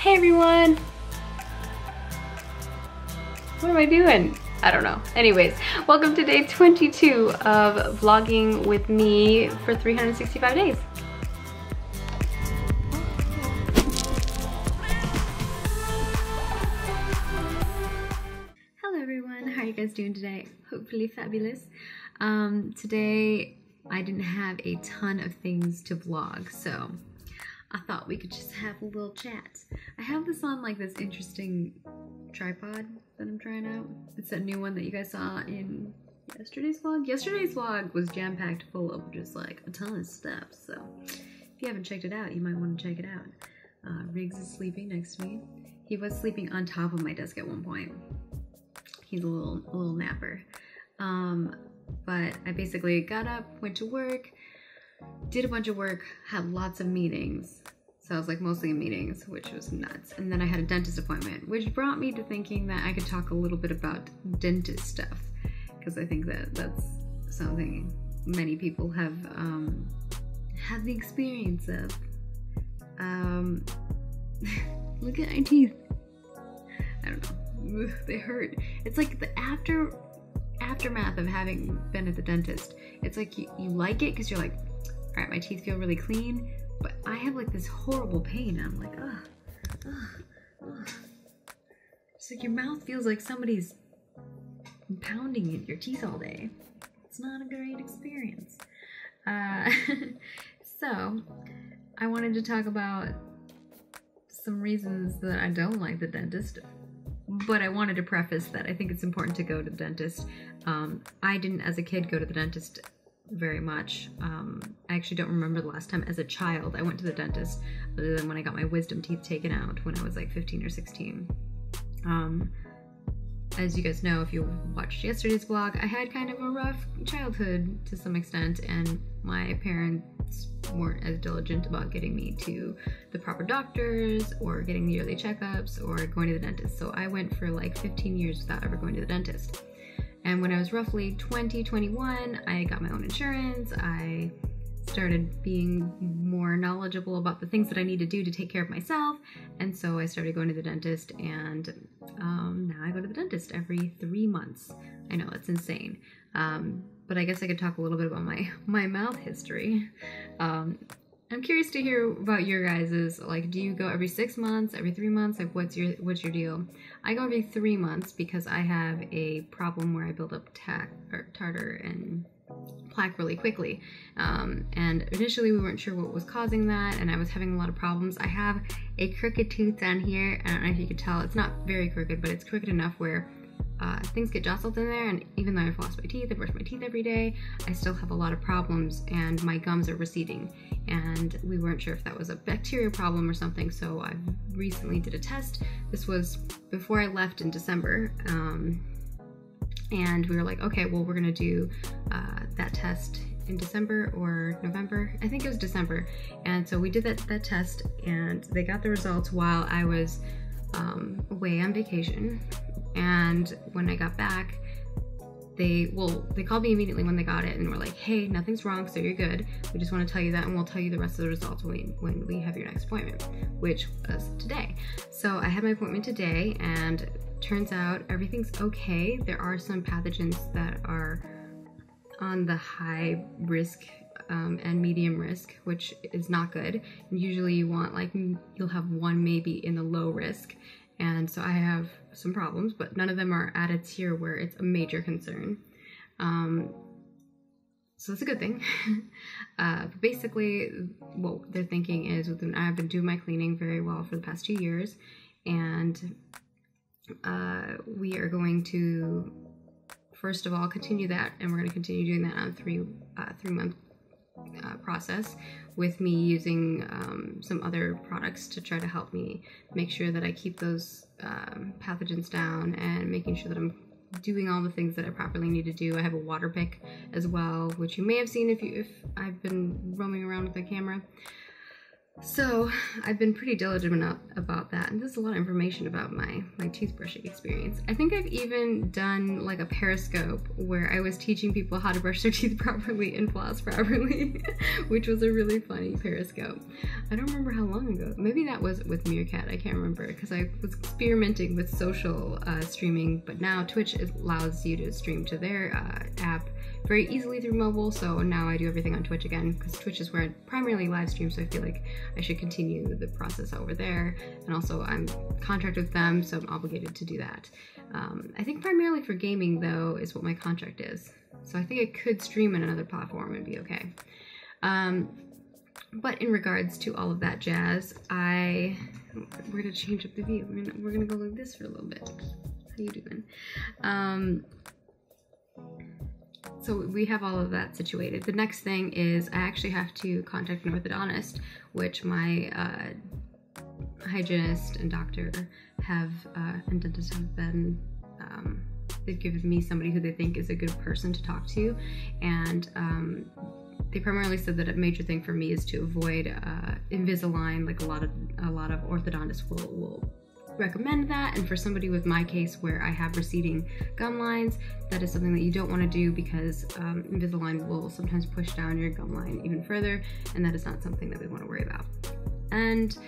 Hey everyone! What am I doing? I don't know. Anyways, welcome to day 22 of vlogging with me for 365 days. Hello everyone, how are you guys doing today? Hopefully fabulous. Today I didn't have a ton of things to vlog, so I thought we could just have a little chat. I have this on like this interesting tripod that I'm trying out. It's that new one that you guys saw in yesterday's vlog. Yesterday's vlog was jam-packed full of just like a ton of stuff, so if you haven't checked it out, you might want to check it out. Riggs is sleeping next to me. He was sleeping on top of my desk at one point. He's a little napper. But I basically got up, went to work, did a bunch of work, had lots of meetings. So I was like mostly in meetings, which was nuts. And then I had a dentist appointment, which brought me to thinking that I could talk a little bit about dentist stuff, because I think that that's something many people have had the experience of. Look at my teeth. I don't know. Ugh, they hurt. It's like the aftermath of having been at the dentist. It's like you like it because you're like, all right, my teeth feel really clean, but I have like this horrible pain. I'm like, ugh. It's like your mouth feels like somebody's pounding in your teeth all day. It's not a great experience. So I wanted to talk about some reasons that I don't like the dentist, but I wanted to preface that I think it's important to go to the dentist. I didn't as a kid go to the dentist very much. I actually don't remember the last time as a child I went to the dentist, other than when I got my wisdom teeth taken out when I was like 15 or 16. As you guys know, if you watched yesterday's vlog, I had kind of a rough childhood to some extent, and my parents weren't as diligent about getting me to the proper doctors or getting the yearly checkups or going to the dentist. So I went for like 15 years without ever going to the dentist. And when I was roughly 20, 21, I got my own insurance. I started being more knowledgeable about the things that I need to do to take care of myself. And so I started going to the dentist, and now I go to the dentist every 3 months. I know, it's insane. But I guess I could talk a little bit about my mouth history. I'm curious to hear about your guys's. Like, do you go every 6 months, every 3 months? Like, what's your deal? I go every 3 months because I have a problem where I build up tartar and plaque really quickly. And initially we weren't sure what was causing that, and I was having a lot of problems. I have a crooked tooth down here. I don't know if you could tell. It's not very crooked, but it's crooked enough where things get jostled in there, and even though I've flossed my teeth, I brush my teeth every day, I still have a lot of problems, and my gums are receding. And we weren't sure if that was a bacteria problem or something, so I recently did a test. This was before I left in December, and we were like, okay, well, we're gonna do that test in December or November. I think it was December. And so we did that test, and they got the results while I was away on vacation. And when I got back, they called me immediately when they got it and were like, hey, nothing's wrong, so you're good. We just want to tell you that, and we'll tell you the rest of the results when we have your next appointment, which was today. So I had my appointment today, and turns out everything's okay. There are some pathogens that are on the high risk and medium risk, which is not good. And usually you want, like, you'll have one maybe in the low risk. And so I have some problems, but none of them are at a tier where it's a major concern. So it's a good thing. But basically, what they're thinking is, I've been doing my cleaning very well for the past 2 years, and we are going to, first of all, continue that, and we're going to continue doing that on a 3-month process, with me using some other products to try to help me make sure that I keep those pathogens down, and making sure that I'm doing all the things that I properly need to do. I have a water pick as well, which you may have seen if I've been roaming around with the camera. So I've been pretty diligent about that, and there's a lot of information about my toothbrushing experience. I think I've even done like a Periscope where I was teaching people how to brush their teeth properly and floss properly, which was a really funny Periscope. I don't remember how long ago. Maybe that was with Meerkat, I can't remember, because I was experimenting with social streaming, but now Twitch allows you to stream to their app very easily through mobile, so now I do everything on Twitch again, because Twitch is where I primarily live stream, so I feel like I should continue the process over there, and also I'm contracted with them, so I'm obligated to do that. I think primarily for gaming, though, is what my contract is, so I think I could stream on another platform and be okay. But in regards to all of that jazz, we're gonna change up the view. We're gonna go like this for a little bit. How you doing? So we have all of that situated. The next thing is I actually have to contact an orthodontist, which my hygienist and doctor and dentist have been, they've given me somebody who they think is a good person to talk to, and they primarily said that a major thing for me is to avoid Invisalign. Like a lot of orthodontists will recommend that, and for somebody with my case where I have receding gum lines, that is something that you don't want to do, because Invisalign will sometimes push down your gum line even further, and that is not something that we want to worry about. And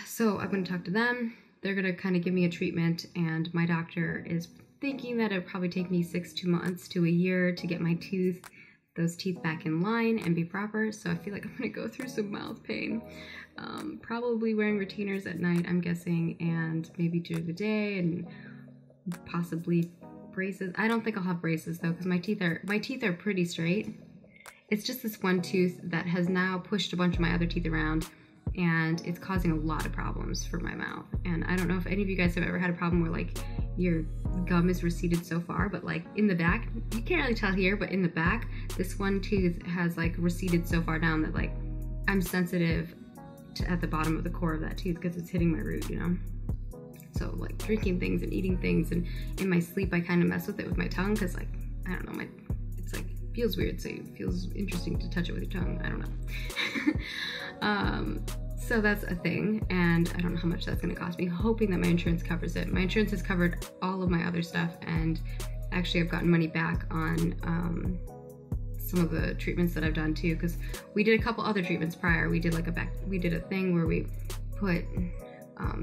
so I'm going to talk to them. They're going to kind of give me a treatment, and my doctor is thinking that it'll probably take me 6 months to a year to get my those teeth back in line and be proper, so I feel like I'm going to go through some mouth pain. Probably wearing retainers at night, I'm guessing, and maybe during the day, and possibly braces. I don't think I'll have braces though, because my teeth are pretty straight. It's just this one tooth that has now pushed a bunch of my other teeth around, and it's causing a lot of problems for my mouth. And I don't know if any of you guys have ever had a problem where like your gum is receded so far, but like in the back, you can't really tell here, but in the back, this one tooth has like receded so far down that like I'm sensitive at the bottom of the core of that tooth because it's hitting my root, you know? So like drinking things and eating things, and in my sleep I kind of mess with it with my tongue, because like, I don't know, it's like feels weird, so it feels interesting to touch it with your tongue. I don't know. So that's a thing, and I don't know how much that's going to cost me, hoping that my insurance covers it. My insurance has covered all of my other stuff, and actually I've gotten money back on some of the treatments that I've done too, because we did a couple other treatments prior. We did a thing where we put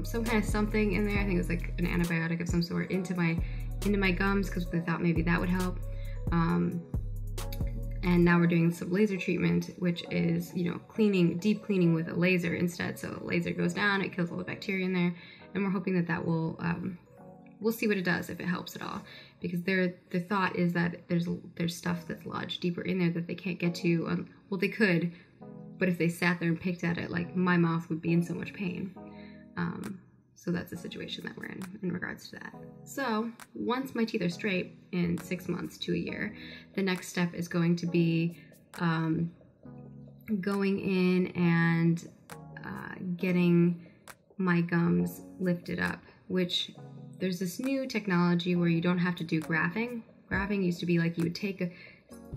some kind of something in there. I think it was like an antibiotic of some sort into my gums, because they thought maybe that would help. And now we're doing some laser treatment, which is, you know, deep cleaning with a laser instead. So the laser goes down, it kills all the bacteria in there, and we're hoping that will, we'll see what it does, if it helps at all. Because the thought is that there's stuff that's lodged deeper in there that they can't get to. Well, they could, but if they sat there and picked at it, like my mouth would be in so much pain. So that's the situation that we're in regards to that. So once my teeth are straight in 6 months to a year, the next step is going to be going in and getting my gums lifted up, which there's this new technology where you don't have to do grafting. Grafting used to be like you would take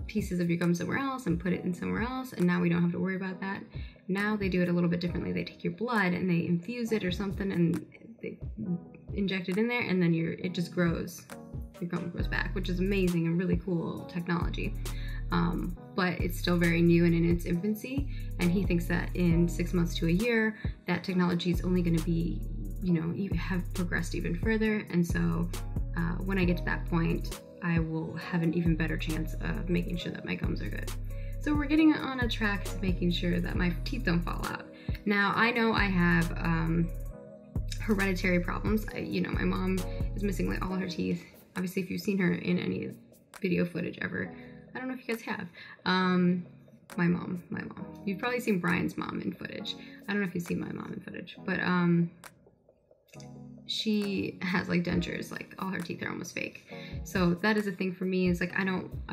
pieces of your gum somewhere else and put it in somewhere else, and now we don't have to worry about that. Now they do it a little bit differently. They take your blood and they infuse it or something, and they inject it in there, and then it just grows. Your gum grows back, which is amazing and really cool technology. But it's still very new and in its infancy, and he thinks that in 6 months to a year, that technology is only going to be, you know, have progressed even further. And so when I get to that point, I will have an even better chance of making sure that my gums are good. So we're getting on a track to making sure that my teeth don't fall out. Now, I know I have hereditary problems. My mom is missing like all her teeth. Obviously, if you've seen her in any video footage ever, I don't know if you guys have. My mom. You've probably seen Brian's mom in footage. I don't know if you've seen my mom in footage, but she has like dentures, like all her teeth are almost fake. So that is a thing for me, is like I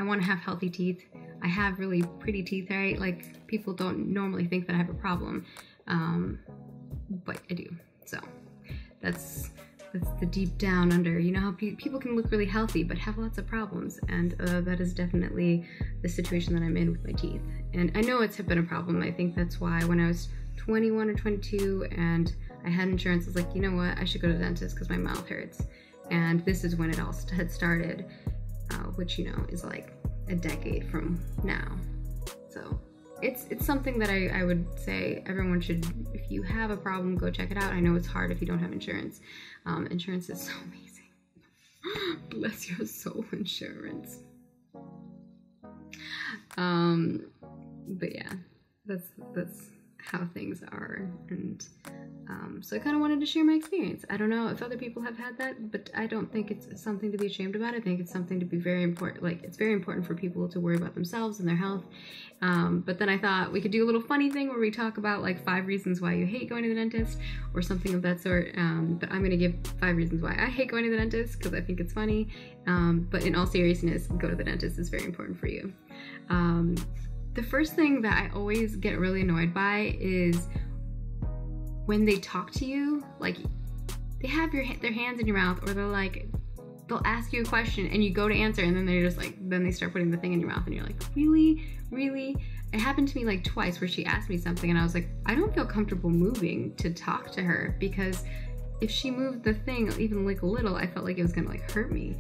want to have healthy teeth. I have really pretty teeth, right? Like people don't normally think that I have a problem, but I do. So that's the deep down under, you know how people can look really healthy but have lots of problems, and that is definitely the situation that I'm in with my teeth. And I know it's been a problem. I think that's why when I was 21 or 22 and I had insurance. I was like, you know what? I should go to the dentist because my mouth hurts. And this is when it all had started, which, you know, is like a decade from now. So it's something that I would say everyone should, if you have a problem, go check it out. I know it's hard if you don't have insurance. Insurance is so amazing. Bless your soul, insurance. But yeah, that's how things are. And so I kind of wanted to share my experience. I don't know if other people have had that, but I don't think it's something to be ashamed about. I think it's something to be very important. Like, it's very important for people to worry about themselves and their health. But then I thought we could do a little funny thing where we talk about like 5 reasons why you hate going to the dentist or something of that sort. But I'm going to give 5 reasons why I hate going to the dentist because I think it's funny. But in all seriousness, go to the dentist is very important for you. The first thing that I always get really annoyed by is when they talk to you, like they have their hands in your mouth, or they'll ask you a question and you go to answer and then they're just like, then they start putting the thing in your mouth and you're like, really? It happened to me like twice where she asked me something and I was like, I don't feel comfortable moving to talk to her because if she moved the thing even like a little, I felt like it was gonna like hurt me.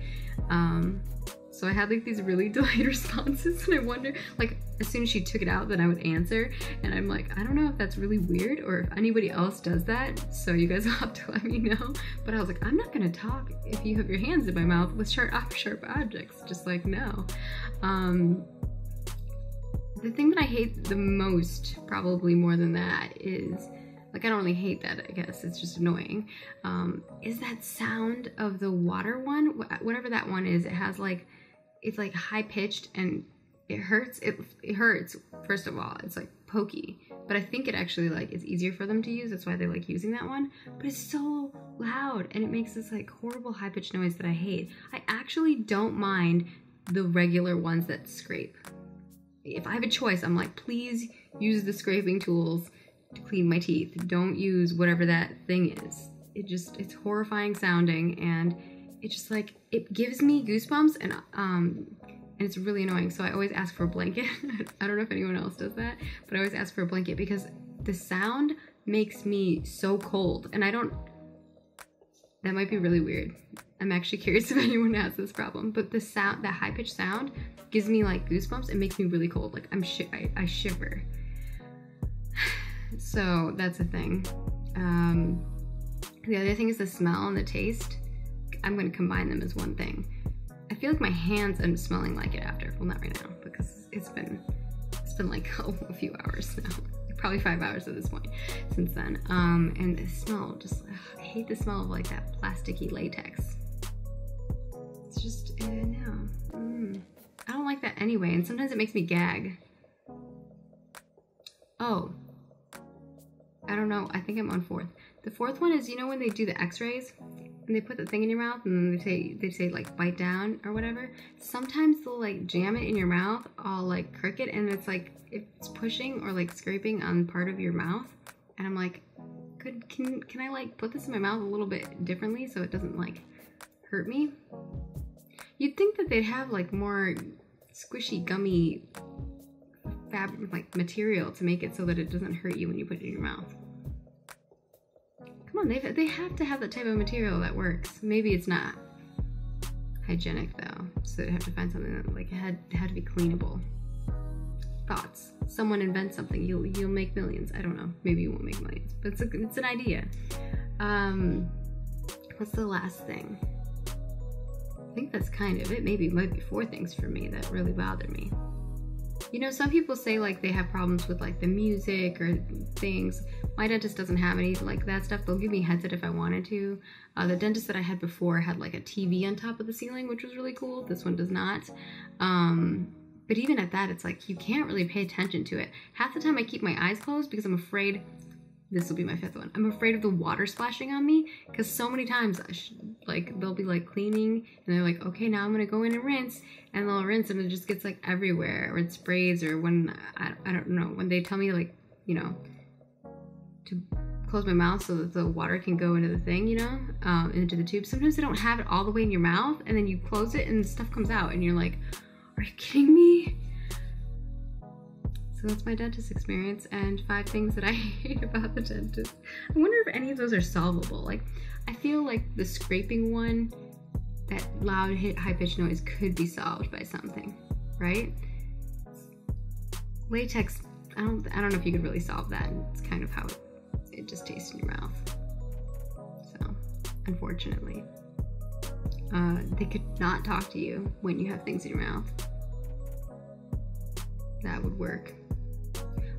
So I had like these really delayed responses and I wonder, like as soon as she took it out, then I would answer. And I'm like, I don't know if that's really weird or if anybody else does that. So you guys will have to let me know. But I was like, I'm not gonna talk if you have your hands in my mouth with sharp objects, just like no. The thing that I hate the most, probably more than that, is, like I don't really hate that, I guess, it's just annoying, is that sound of the water one, whatever that one is. It has like, it's like high pitched and it hurts. It hurts, first of all. It's like pokey, but I think it actually like is easier for them to use. That's why they like using that one. But it's so loud and it makes this like horrible high pitched noise that I hate. I actually don't mind the regular ones that scrape. If I have a choice, I'm like, please use the scraping tools to clean my teeth. Don't use whatever that thing is. It's horrifying sounding and it just like, it gives me goosebumps and it's really annoying. So I always ask for a blanket. I don't know if anyone else does that, but I always ask for a blanket because the sound makes me so cold and that might be really weird. I'm actually curious if anyone has this problem, but the sound, that high pitched sound gives me like goosebumps. It makes me really cold. Like I shiver. So that's a thing. The other thing is the smell and the taste. I'm going to combine them as one thing. I feel like my hands are smelling like it after. Well, not right now because it's been like a few hours now, probably 5 hours at this point since then. And the smell, just I hate the smell of like that plasticky latex. It's just no. I don't like that anyway, and sometimes it makes me gag. Oh, I don't know. I think I'm on 4th. The 4th one is, you know, when they do the X-rays and they put the thing in your mouth and then they say like bite down or whatever. Sometimes they'll like jam it in your mouth all like crooked and it's like it's pushing or like scraping on part of your mouth. And I'm like, can I like put this in my mouth a little bit differently so it doesn't like hurt me? You'd think that they'd have like more squishy, gummy fabric, like material to make it so that it doesn't hurt you when you put it in your mouth. Come on, they have to have that type of material that works. Maybe it's not hygienic though, so they'd have to find something that like it had to be cleanable. Thoughts? Someone invents something, you'll make millions. I don't know. Maybe you won't make millions, but it's an idea. What's the last thing? I think that's kind of it. Maybe it might be 4 things for me that really bother me. You know, some people say like they have problems with like the music or things. My dentist doesn't have any like that stuff. They'll give me a headset if I wanted to. The dentist that I had before had like a TV on top of the ceiling, which was really cool. This one does not. But even at that, it's like you can't really pay attention to it. Half the time I keep my eyes closed because I'm afraid, this will be my 5th one, I'm afraid of the water splashing on me because so many times like they'll be like cleaning and they're like, okay, now I'm gonna go in and rinse, and they'll rinse and it just gets like everywhere, or it sprays, or when I don't know, when they tell me like, you know, to close my mouth so that the water can go into the thing, you know, into the tube. Sometimes they don't have it all the way in your mouth and then you close it and stuff comes out and you're like, are you kidding me? So that's my dentist experience and 5 things that I hate about the dentist. I wonder if any of those are solvable. Like, I feel like the scraping one, that loud high-pitched noise could be solved by something, right? Latex, I don't know if you could really solve that. It's kind of how it just tastes in your mouth. So, unfortunately. They could not talk to you when you have things in your mouth. That would work.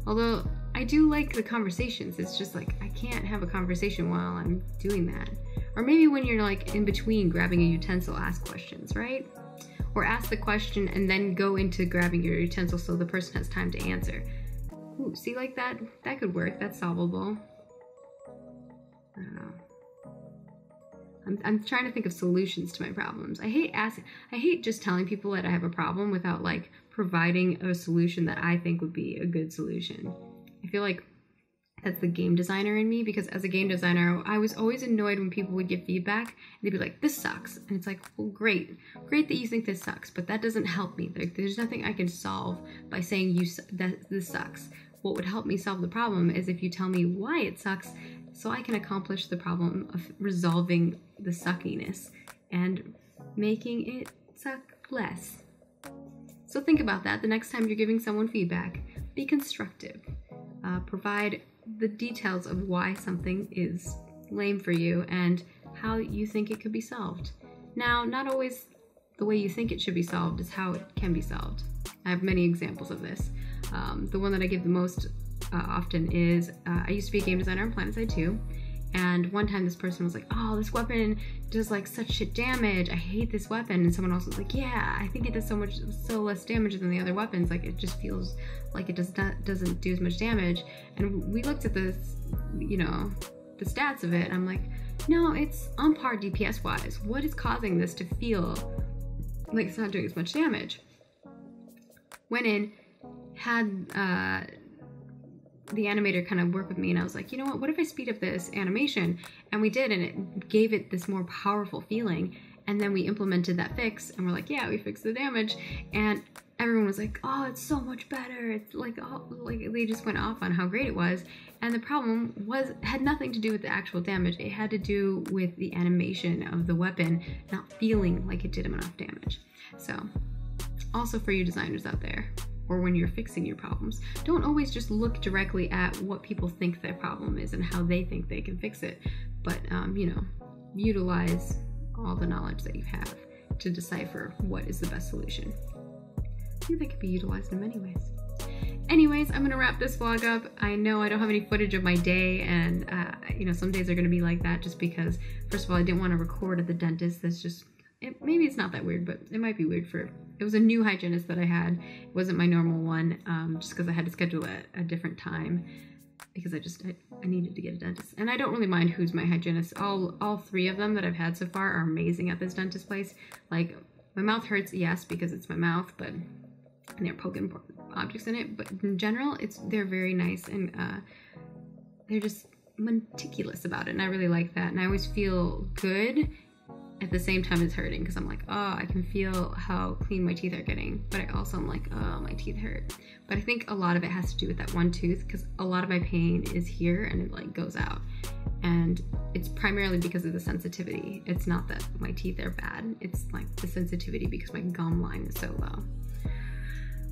Although, I do like the conversations. It's just like, I can't have a conversation while I'm doing that. Or maybe when you're like in between grabbing a utensil, ask questions, right? Or ask the question and then go into grabbing your utensil so the person has time to answer. Ooh, see, like that could work. That's solvable. I don't know. I'm trying to think of solutions to my problems. I hate just telling people that I have a problem without like providing a solution that I think would be a good solution. I feel like that's the game designer in me, because as a game designer, I was always annoyed when people would give feedback and they'd be like, this sucks. And it's like, well, great that you think this sucks, but that doesn't help me. There's nothing I can solve by saying that this sucks. What would help me solve the problem is if you tell me why it sucks, so I can accomplish the problem of resolving the suckiness and making it suck less. So think about that the next time you're giving someone feedback. Be constructive. Provide the details of why something is lame for you and how you think it could be solved. Now, not always the way you think it should be solved is how it can be solved. I have many examples of this. The one that I give the most often is, I used to be a game designer on PlanetSide 2, and one time this person was like, oh, this weapon does like such shit damage, I hate this weapon, and someone else was like, yeah, I think it does so less damage than the other weapons, like it just feels like it doesn't do as much damage. And we looked at this, you know, the stats of it, and I'm like, no, it's on par DPS wise. What is causing this to feel like it's not doing as much damage? Went in, had the animator kind of work with me, and I was like, you know what if I speed up this animation? And we did, and it gave it this more powerful feeling. And then we implemented that fix, and we're like, yeah, we fixed the damage. And everyone was like, oh, it's so much better. It's like, oh, like they just went off on how great it was. And the problem had nothing to do with the actual damage. It had to do with the animation of the weapon not feeling like it did enough damage. So, also for you designers out there, or when you're fixing your problems, don't always just look directly at what people think their problem is and how they think they can fix it, but you know, utilize all the knowledge that you have to decipher what is the best solution. I think they could be utilized in many ways. Anyways, I'm gonna wrap this vlog up. I know I don't have any footage of my day, and you know, some days are gonna be like that just because, first of all, I didn't want to record at the dentist. That's just, maybe it's not that weird, but it might be weird it was a new hygienist that I had. It wasn't my normal one, just because I had to schedule it at a different time because I needed to get a dentist. And I don't really mind who's my hygienist. All 3 of them that I've had so far are amazing at this dentist place. Like, my mouth hurts, yes, because it's my mouth, but and they're poking objects in it. But in general, they're very nice, and they're just meticulous about it, and I really like that. And I always feel good at the same time it's hurting, because I'm like, oh, I can feel how clean my teeth are getting, but I also am like, oh, my teeth hurt. But I think a lot of it has to do with that one tooth, because a lot of my pain is here and it like goes out, and it's primarily because of the sensitivity. It's not that my teeth are bad, it's like the sensitivity because my gum line is so low.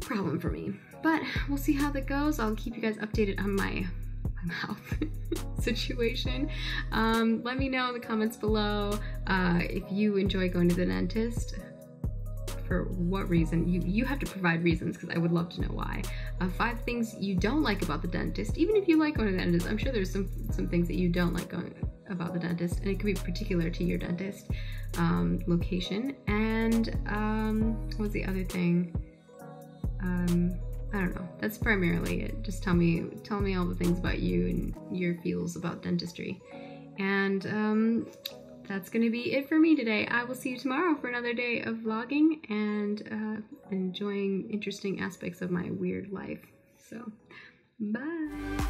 Problem for me, but we'll see how that goes. I'll keep you guys updated on my mouth situation. Let me know in the comments below if you enjoy going to the dentist, for what reason. You have to provide reasons, because I would love to know why. 5 things you don't like about the dentist. Even if you like going to the dentist, I'm sure there's some things that you don't like about the dentist, and it could be particular to your dentist location. And what's the other thing? I don't know. That's primarily it. Just tell me all the things about you and your feels about dentistry. And that's gonna be it for me today. I will see you tomorrow for another day of vlogging and enjoying interesting aspects of my weird life. So, bye.